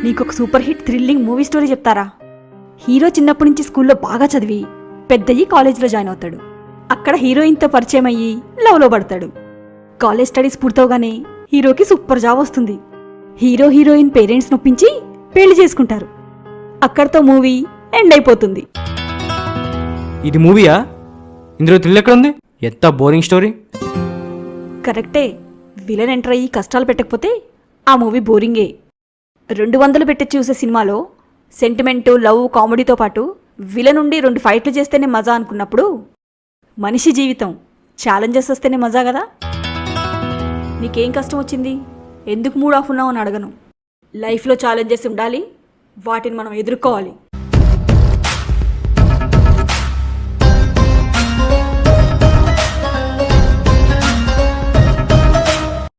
మీకొక super hit thrilling movie story చెప్తారా? Hero చిన్నప్పటి నుంచి స్కూల్లో బాగా చదివి పెద్దయ్యి కాలేజ్లో జాయిన్ అవుతాడు. అక్కడ హీరోయిన్తో పరిచయం అయ్యి లవ్లో పడతాడు. కాలేజ్ స్టడీస్ పూర్తవగానే హీరోకి సూపర్ జాబ్ వస్తుంది. హీరో హీరోయిన్ పేరెంట్స్ నొప్పించి పెళ్లి చేసుకుంటారు. అక్కడితో మూవీ ఎండ్ అయిపోతుంది. ఇది మూవీయా? ఇందులో థ్రిల్ ఎక్కడ ఉంది? ఎంత బోరింగ్ స్టోరీ. కరెక్టే. విలన్ ఎంటర్ అయ్యి కష్టాలు పెట్టకపోతే ఆ మూవీ బోరింగే. 200 పెట్టి చూసే సినిమాలో సెంటిమెంటు, లవ్, కామెడీతో పాటు విలన్ నుండి 2 ఫైట్లు చేస్తేనే మజా అనుకున్నప్పుడు మనిషి జీవితం ఛాలెంజెస్ వస్తేనే మజా కదా. నీకేం కష్టం వచ్చింది, ఎందుకు మూడ్ ఆఫ్ ఉన్నావు అని అడగను. లైఫ్లో ఛాలెంజెస్ ఉండాలి, వాటిని మనం ఎదుర్కోవాలి.